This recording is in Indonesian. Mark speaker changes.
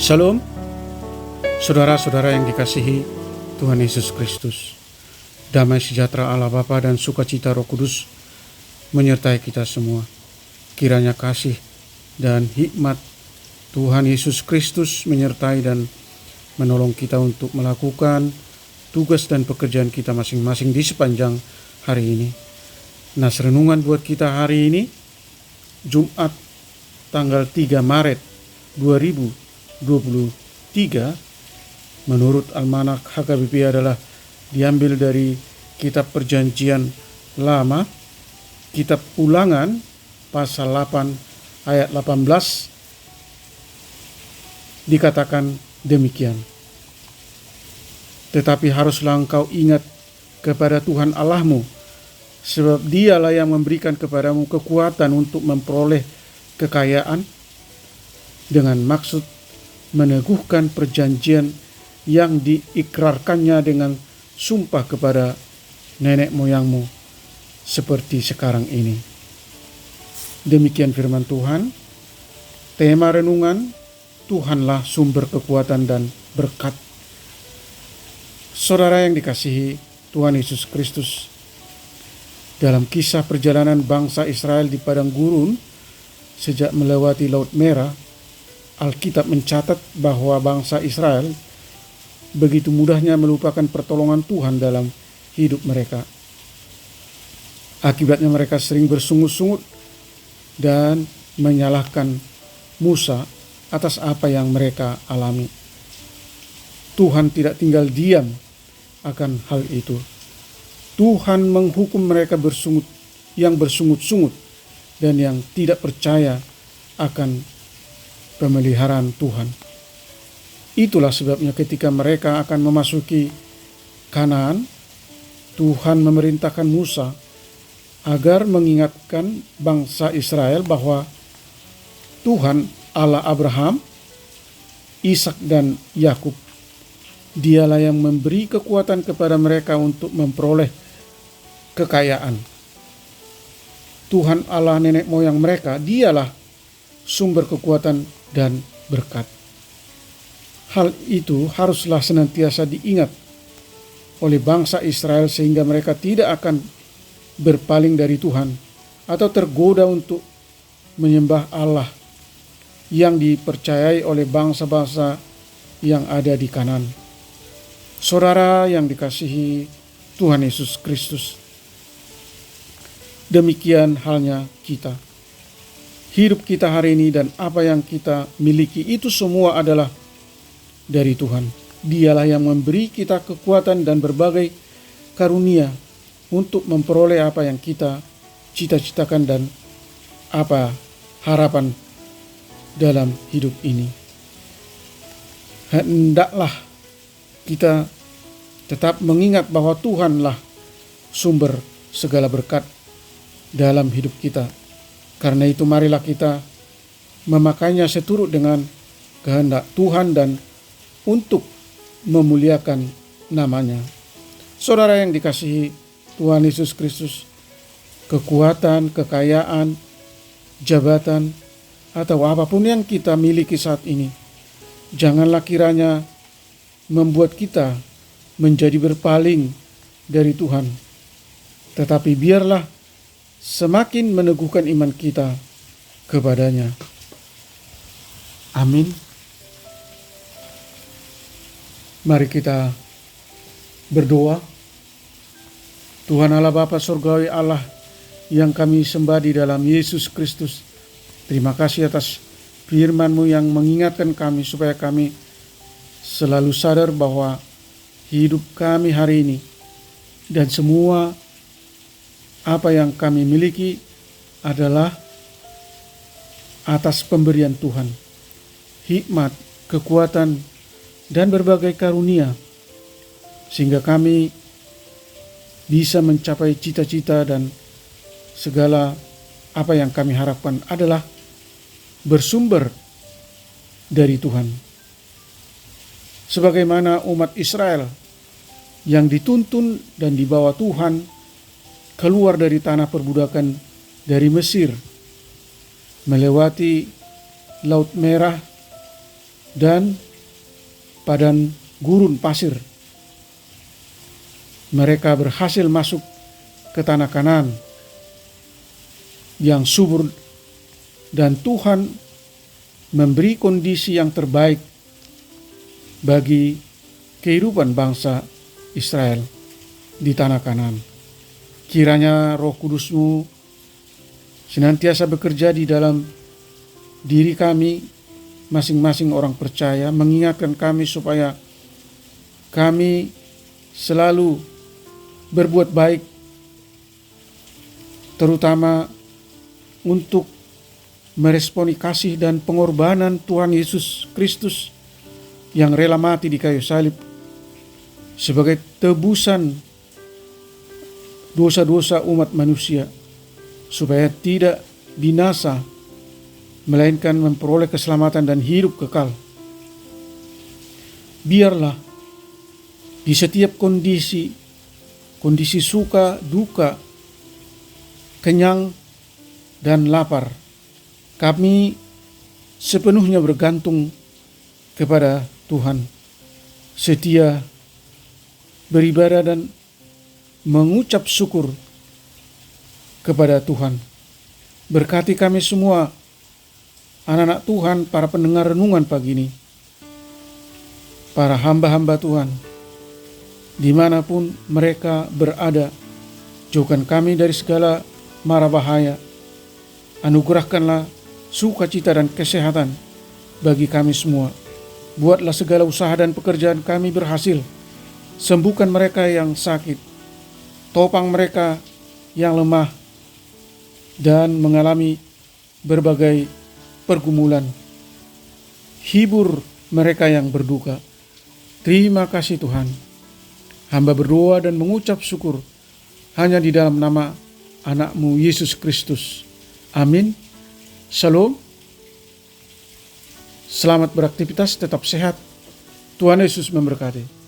Speaker 1: Shalom, saudara-saudara yang dikasihi Tuhan Yesus Kristus. Damai sejahtera Allah Bapa dan sukacita Roh Kudus menyertai kita semua. Kiranya kasih dan hikmat Tuhan Yesus Kristus menyertai dan menolong kita untuk melakukan tugas dan pekerjaan kita masing-masing di sepanjang hari ini. Nas renungan buat kita hari ini, Jumat tanggal 3 Maret 2023, menurut Almanak HKBP adalah diambil dari Kitab Perjanjian Lama, Kitab Ulangan pasal 8 ayat 18, dikatakan demikian. Tetapi haruslah engkau ingat kepada Tuhan Allahmu, sebab Dialah yang memberikan kepadamu kekuatan untuk memperoleh kekayaan, dengan maksud meneguhkan perjanjian yang diikrarkannya dengan sumpah kepada nenek moyangmu seperti sekarang ini. Demikian firman Tuhan. Tema renungan, Tuhanlah sumber kekuatan dan berkat. Saudara yang dikasihi Tuhan Yesus Kristus, dalam kisah perjalanan bangsa Israel di padang gurun sejak melewati Laut Merah, Alkitab mencatat bahwa bangsa Israel begitu mudahnya melupakan pertolongan Tuhan dalam hidup mereka. Akibatnya mereka sering bersungut-sungut dan menyalahkan Musa atas apa yang mereka alami. Tuhan tidak tinggal diam akan hal itu. Tuhan menghukum mereka yang bersungut-sungut dan yang tidak percaya akan pemeliharaan Tuhan. Itulah sebabnya ketika mereka akan memasuki Kanaan, Tuhan memerintahkan Musa agar mengingatkan bangsa Israel bahwa Tuhan Allah Abraham, Ishak dan Yakub, Dialah yang memberi kekuatan kepada mereka untuk memperoleh kekayaan. Tuhan Allah nenek moyang mereka, Dialah sumber kekuatan dan berkat. Hal itu haruslah senantiasa diingat oleh bangsa Israel sehingga mereka tidak akan berpaling dari Tuhan atau tergoda untuk menyembah Allah yang dipercayai oleh bangsa-bangsa yang ada di Kanaan. Saudara yang dikasihi Tuhan Yesus Kristus, demikian halnya kita. Hidup kita hari ini dan apa yang kita miliki itu semua adalah dari Tuhan. Dialah yang memberi kita kekuatan dan berbagai karunia untuk memperoleh apa yang kita cita-citakan dan apa harapan dalam hidup ini. Hendaklah kita tetap mengingat bahwa Tuhanlah sumber segala berkat dalam hidup kita. Karena itu marilah kita memakainya seturut dengan kehendak Tuhan dan untuk memuliakan namanya. Saudara yang dikasihi Tuhan Yesus Kristus, kekuatan, kekayaan, jabatan, atau apapun yang kita miliki saat ini, janganlah kiranya membuat kita menjadi berpaling dari Tuhan. Tetapi biarlah semakin meneguhkan iman kita kepadanya. Amin. Mari kita berdoa. Tuhan Allah Bapa Surgawi, Allah yang kami sembah di dalam Yesus Kristus, terima kasih atas firman-Mu yang mengingatkan kami supaya kami selalu sadar bahwa hidup kami hari ini dan semua apa yang kami miliki adalah atas pemberian Tuhan, hikmat, kekuatan, dan berbagai karunia, sehingga kami bisa mencapai cita-cita dan segala apa yang kami harapkan adalah bersumber dari Tuhan. Sebagaimana umat Israel yang dituntun dan dibawa Tuhan keluar dari tanah perbudakan dari Mesir, melewati Laut Merah, dan padang gurun pasir. Mereka berhasil masuk ke tanah Kanaan yang subur, dan Tuhan memberi kondisi yang terbaik bagi kehidupan bangsa Israel di tanah Kanaan. Kiranya Roh Kudus-Mu senantiasa bekerja di dalam diri kami, masing-masing orang percaya, mengingatkan kami supaya kami selalu berbuat baik, terutama untuk meresponi kasih dan pengorbanan Tuhan Yesus Kristus yang rela mati di kayu salib sebagai tebusan dosa-dosa umat manusia, supaya tidak binasa, melainkan memperoleh keselamatan dan hidup kekal. Biarlah di setiap kondisi suka, duka, kenyang, dan lapar, kami sepenuhnya bergantung kepada Tuhan, setia beribadah dan mengucap syukur kepada Tuhan. Berkati kami semua, anak-anak Tuhan, para pendengar renungan pagi ini, para hamba-hamba Tuhan, dimanapun mereka berada. Jauhkan kami dari segala mara bahaya. Anugerahkanlah sukacita dan kesehatan bagi kami semua. Buatlah segala usaha dan pekerjaan kami berhasil. Sembuhkan mereka yang sakit, topang mereka yang lemah dan mengalami berbagai pergumulan. Hibur mereka yang berduka. Terima kasih Tuhan. Hamba berdoa dan mengucap syukur hanya di dalam nama anak-Mu Yesus Kristus. Amin. Shalom. Selamat beraktivitas, tetap sehat. Tuhan Yesus memberkati.